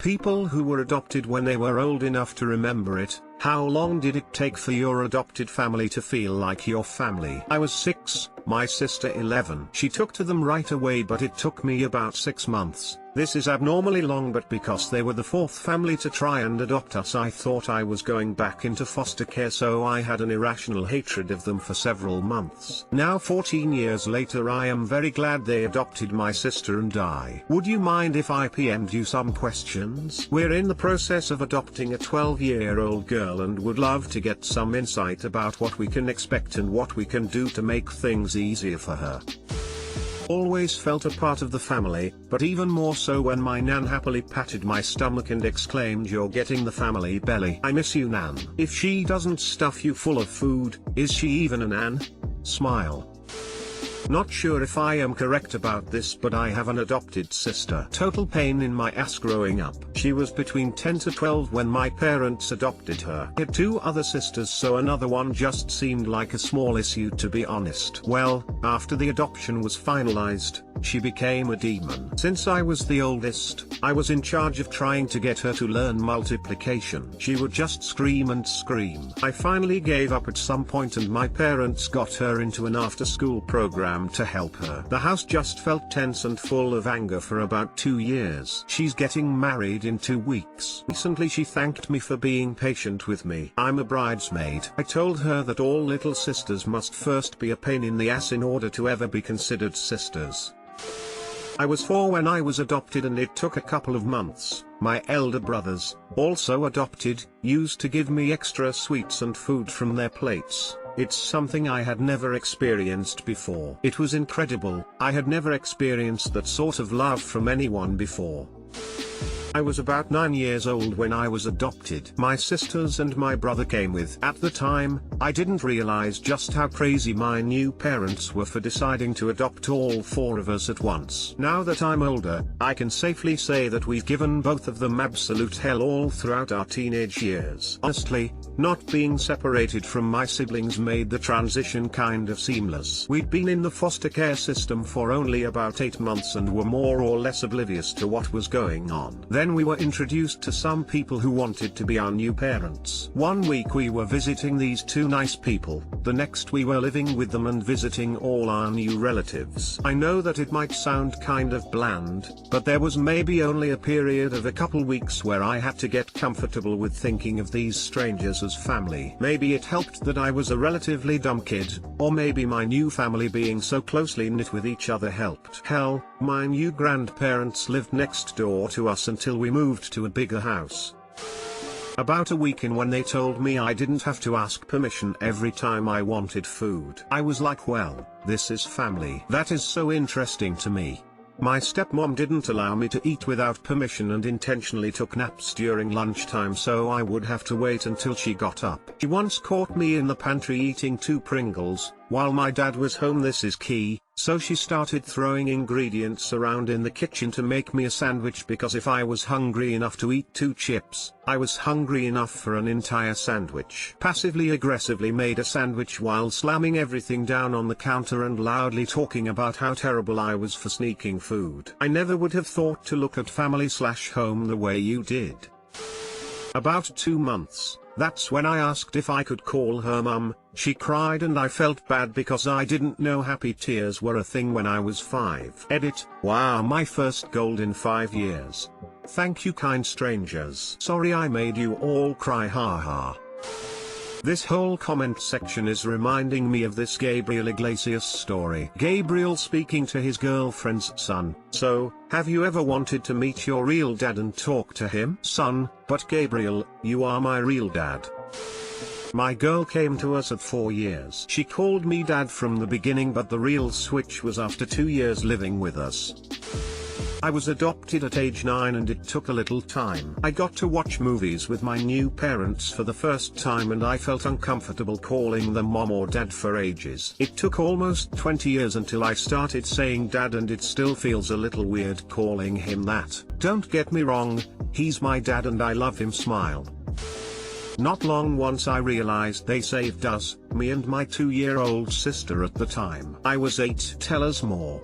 People who were adopted when they were old enough to remember it. How long did it take for your adopted family to feel like your family? I was 6, my sister 11. She took to them right away, but it took me about 6 months. This is abnormally long, but because they were the 4th family to try and adopt us, I thought I was going back into foster care, so I had an irrational hatred of them for several months. Now 14 years later, I am very glad they adopted my sister and I. Would you mind if I PM'd you some questions? We're in the process of adopting a 12-year-old girl and would love to get some insight about what we can expect and what we can do to make things easier for her. Always felt a part of the family, but even more so when my nan happily patted my stomach and exclaimed, "You're getting the family belly." I miss you, Nan. If she doesn't stuff you full of food, is she even a nan? Smile. Not sure if I am correct about this, but I have an adopted sister. Total pain in my ass growing up. She was between 10 to 12 when my parents adopted her. I had 2 other sisters, so another one just seemed like a small issue, to be honest. Well, after the adoption was finalized, she became a demon. Since I was the oldest, I was in charge of trying to get her to learn multiplication. She would just scream and scream. I finally gave up at some point, and my parents got her into an after-school program to help her. The house just felt tense and full of anger for about 2 years. She's getting married in 2 weeks. Recently she thanked me for being patient with me. I'm a bridesmaid. I told her that all little sisters must first be a pain in the ass in order to ever be considered sisters. I was 4 when I was adopted, and it took a couple of months. My elder brothers, also adopted, used to give me extra sweets and food from their plates. It's something I had never experienced before. It was incredible. I had never experienced that sort of love from anyone before. I was about 9 years old when I was adopted. My sisters and my brother came with. At the time, I didn't realize just how crazy my new parents were for deciding to adopt all 4 of us at once. Now that I'm older, I can safely say that we've given both of them absolute hell all throughout our teenage years. Honestly, not being separated from my siblings made the transition kind of seamless. We'd been in the foster care system for only about 8 months and were more or less oblivious to what was going on. Then we were introduced to some people who wanted to be our new parents. One week we were visiting these 2 nice people, the next we were living with them and visiting all our new relatives. I know that it might sound kind of bland, but there was maybe only a period of a couple weeks where I had to get comfortable with thinking of these strangers as family. Maybe it helped that I was a relatively dumb kid, or maybe my new family being so closely knit with each other helped. Hell, my new grandparents lived next door to us until we moved to a bigger house. About a week in when they told me I didn't have to ask permission every time I wanted food. I was like, well, this is family. That is so interesting to me. My stepmom didn't allow me to eat without permission and intentionally took naps during lunchtime so I would have to wait until she got up. She once caught me in the pantry eating 2 Pringles, while my dad was home. This is key. So she started throwing ingredients around in the kitchen to make me a sandwich, because if I was hungry enough to eat 2 chips, I was hungry enough for an entire sandwich. Passively aggressively made a sandwich while slamming everything down on the counter and loudly talking about how terrible I was for sneaking food. I never would have thought to look at family/home the way you did. About 2 months. That's when I asked if I could call her mum. She cried and I felt bad because I didn't know happy tears were a thing when I was 5. Edit. Wow, my first gold in 5 years. Thank you, kind strangers. Sorry I made you all cry, haha. This whole comment section is reminding me of this Gabriel Iglesias story. Gabriel speaking to his girlfriend's son. So, have you ever wanted to meet your real dad and talk to him? Son, but Gabriel, you are my real dad. My girl came to us at 4 years. She called me dad from the beginning, but the real switch was after 2 years living with us. I was adopted at age 9 and it took a little time. I got to watch movies with my new parents for the first time and I felt uncomfortable calling them mom or dad for ages. It took almost 20 years until I started saying dad, and it still feels a little weird calling him that. Don't get me wrong, he's my dad and I love him. Smile. Not long once I realized they saved us, me and my 2-year-old sister at the time. I was 8. Tell us more.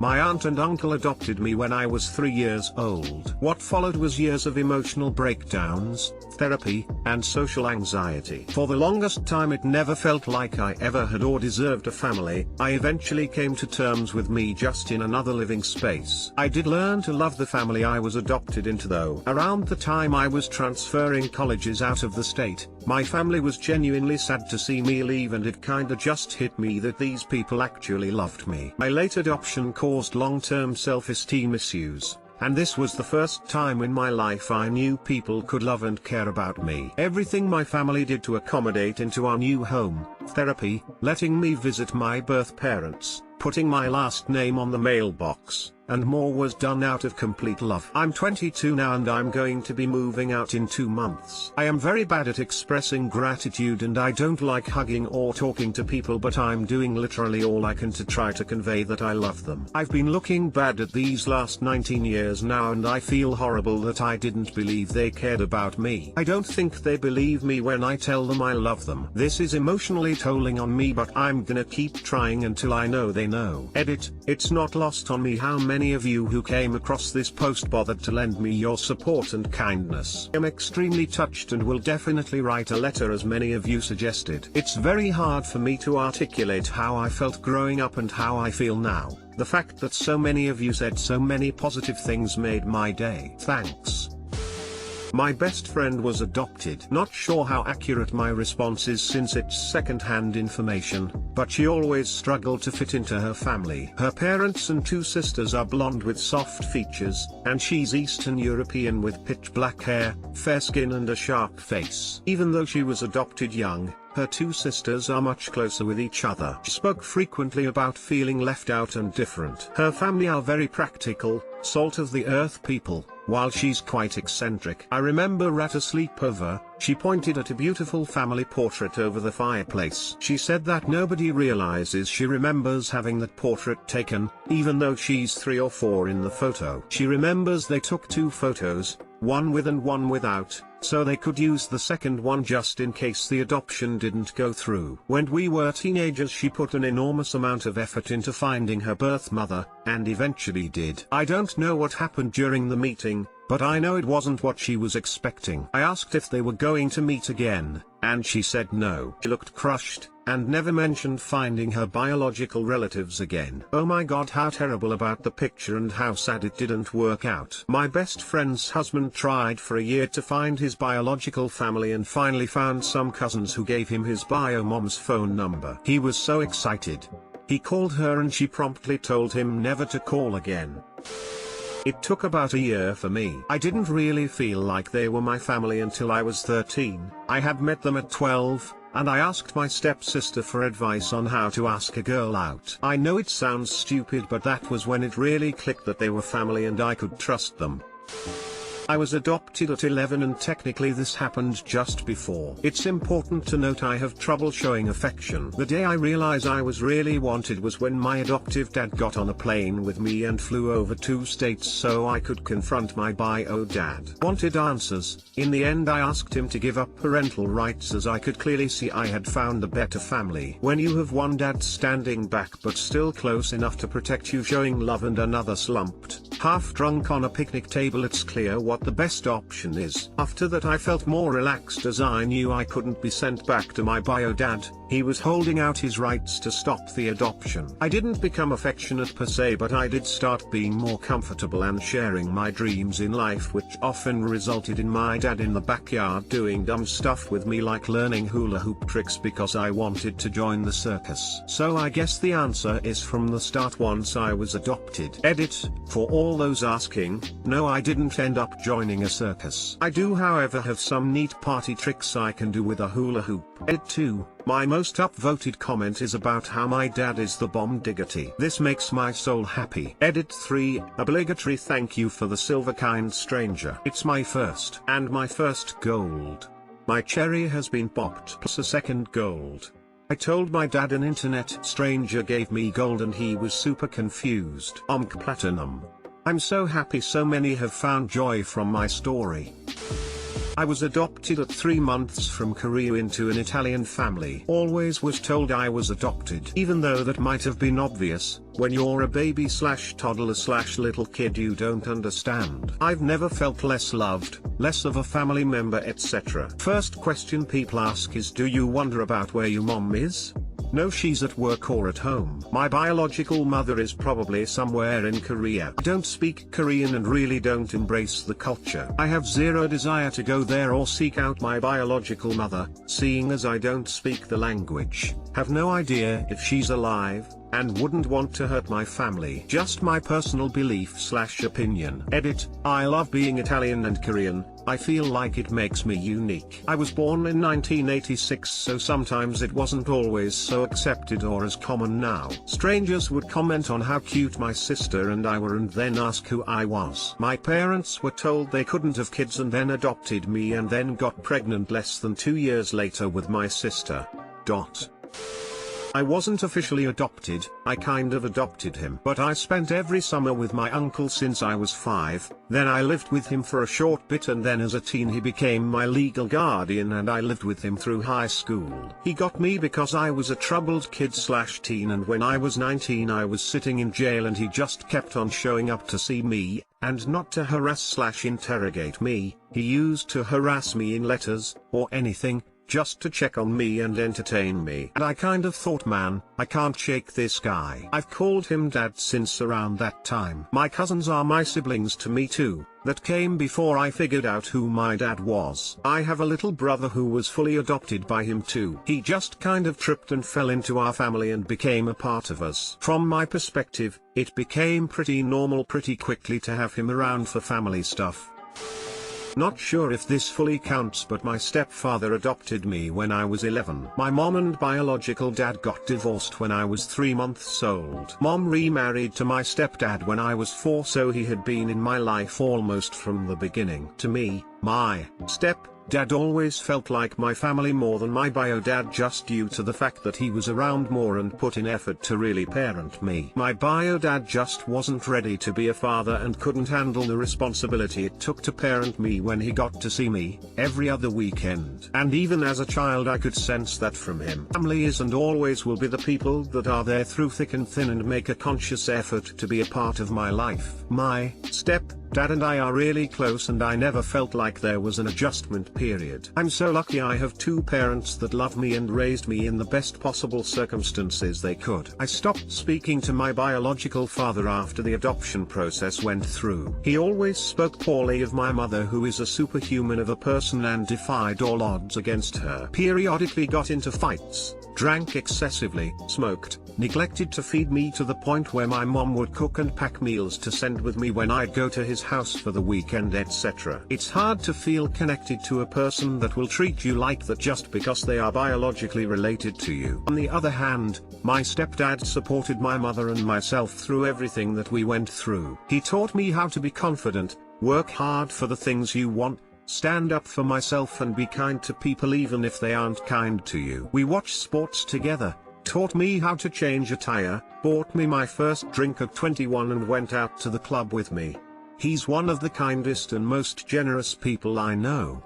My aunt and uncle adopted me when I was 3 years old. What followed was years of emotional breakdowns, therapy, and social anxiety. For the longest time it never felt like I ever had or deserved a family. I eventually came to terms with me just in another living space. I did learn to love the family I was adopted into though. Around the time I was transferring colleges out of the state, my family was genuinely sad to see me leave, and it kinda just hit me that these people actually loved me. My late adoption caused long-term self-esteem issues, and this was the first time in my life I knew people could love and care about me. Everything my family did to accommodate into our new home, therapy, letting me visit my birth parents, putting my last name on the mailbox, and more was done out of complete love. I'm 22 now and I'm going to be moving out in 2 months. I am very bad at expressing gratitude and I don't like hugging or talking to people, but I'm doing literally all I can to try to convey that I love them. I've been looking bad at these last 19 years now and I feel horrible that I didn't believe they cared about me. I don't think they believe me when I tell them I love them. This is emotionally tolling on me, but I'm gonna keep trying until I know they know. Edit, it's not lost on me how many of you who came across this post bothered to lend me your support and kindness. I'm extremely touched and will definitely write a letter as many of you suggested. It's very hard for me to articulate how I felt growing up and how I feel now. The fact that so many of you said so many positive things made my day. Thanks. My best friend was adopted. Not sure how accurate my response is since it's second-hand information, but she always struggled to fit into her family. Her parents and 2 sisters are blonde with soft features, and she's Eastern European with pitch black hair, fair skin and a sharp face. Even though she was adopted young, her 2 sisters are much closer with each other. She spoke frequently about feeling left out and different. Her family are very practical, salt of the earth people, while she's quite eccentric. I remember at a sleepover, she pointed at a beautiful family portrait over the fireplace. She said that nobody realizes she remembers having that portrait taken, even though she's 3 or 4 in the photo. She remembers they took 2 photos, one with and one without, so they could use the second one just in case the adoption didn't go through. When we were teenagers she put an enormous amount of effort into finding her birth mother, and eventually did. I don't know what happened during the meeting, but I know it wasn't what she was expecting. I asked if they were going to meet again, and she said no. She looked crushed, and never mentioned finding her biological relatives again. Oh my god, how terrible about the picture and how sad it didn't work out. My best friend's husband tried for a year to find his biological family and finally found some cousins who gave him his bio mom's phone number. He was so excited. He called her and she promptly told him never to call again. It took about a year for me. I didn't really feel like they were my family until I was 13. I had met them at 12, and I asked my stepsister for advice on how to ask a girl out. I know it sounds stupid, but that was when it really clicked that they were family and I could trust them. I was adopted at 11 and technically this happened just before. It's important to note I have trouble showing affection. The day I realized I was really wanted was when my adoptive dad got on a plane with me and flew over 2 states so I could confront my bio dad. Wanted answers. In the end I asked him to give up parental rights as I could clearly see I had found a better family. When you have one dad standing back but still close enough to protect you showing love and another slumped, half drunk on a picnic table, it's clear what the best option is. After that I felt more relaxed as I knew I couldn't be sent back to my bio dad. He was holding out his rights to stop the adoption. I didn't become affectionate per se, but I did start being more comfortable and sharing my dreams in life, which often resulted in my dad in the backyard doing dumb stuff with me like learning hula hoop tricks because I wanted to join the circus. So I guess the answer is from the start once I was adopted. Edit, for all those asking, no, I didn't end up joining a circus. I do however have some neat party tricks I can do with a hula hoop. Edit 2. My most upvoted comment is about how my dad is the bomb diggity. This makes my soul happy. Edit 3. Obligatory thank you for the silver kind stranger. It's my first and my first gold. My cherry has been popped plus a second gold. I told my dad an internet stranger gave me gold and he was super confused. Platinum. I'm so happy so many have found joy from my story. I was adopted at 3 months from Korea into an Italian family. Always was told I was adopted. Even though that might have been obvious, when you're a baby / toddler / little kid you don't understand. I've never felt less loved, less of a family member etc. First question people ask is, do you wonder about where your mom is? No, she's at work or at home. My biological mother is probably somewhere in Korea. I don't speak Korean and really don't embrace the culture. I have zero desire to go there or seek out my biological mother, seeing as I don't speak the language. Have no idea if she's alive, and wouldn't want to hurt my family. Just my personal belief / opinion. Edit, I love being Italian and Korean, I feel like it makes me unique. I was born in 1986, so sometimes it wasn't always so accepted or as common now. Strangers would comment on how cute my sister and I were and then ask who I was. My parents were told they couldn't have kids and then adopted me and then got pregnant less than 2 years later with my sister. I wasn't officially adopted, I kind of adopted him. But I spent every summer with my uncle since I was 5, then I lived with him for a short bit and then as a teen he became my legal guardian and I lived with him through high school. He got me because I was a troubled kid / teen and when I was 19 I was sitting in jail and he just kept on showing up to see me, and not to harass / interrogate me, he used to harass me in letters, or anything, just to check on me and entertain me. And I kind of thought, man, I can't shake this guy. I've called him dad since around that time. My cousins are my siblings to me too, that came before I figured out who my dad was. I have a little brother who was fully adopted by him too. He just kind of tripped and fell into our family and became a part of us. From my perspective, it became pretty normal pretty quickly to have him around for family stuff. Not sure if this fully counts, but my stepfather adopted me when I was 11. My mom and biological dad got divorced when I was 3 months old. Mom remarried to my stepdad when I was 4, so he had been in my life almost from the beginning. To me, my stepdad always felt like my family more than my bio dad, just due to the fact that he was around more and put in effort to really parent me. My bio dad just wasn't ready to be a father and couldn't handle the responsibility it took to parent me when he got to see me every other weekend. And even as a child I could sense that from him. Family is and always will be the people that are there through thick and thin and make a conscious effort to be a part of my life. My stepdad and I are really close and I never felt like there was an adjustment period. I'm so lucky I have 2 parents that love me and raised me in the best possible circumstances they could. I stopped speaking to my biological father after the adoption process went through. He always spoke poorly of my mother, who is a superhuman of a person and defied all odds against her. Periodically got into fights, drank excessively, smoked, neglected to feed me to the point where my mom would cook and pack meals to send with me when I'd go to his house for the weekend etc. It's hard to feel connected to a person that will treat you like that just because they are biologically related to you. On the other hand, my stepdad supported my mother and myself through everything that we went through. He taught me how to be confident, work hard for the things you want, stand up for myself and be kind to people even if they aren't kind to you. We watched sports together, taught me how to change a tire, bought me my first drink at 21 and went out to the club with me. He's one of the kindest and most generous people I know.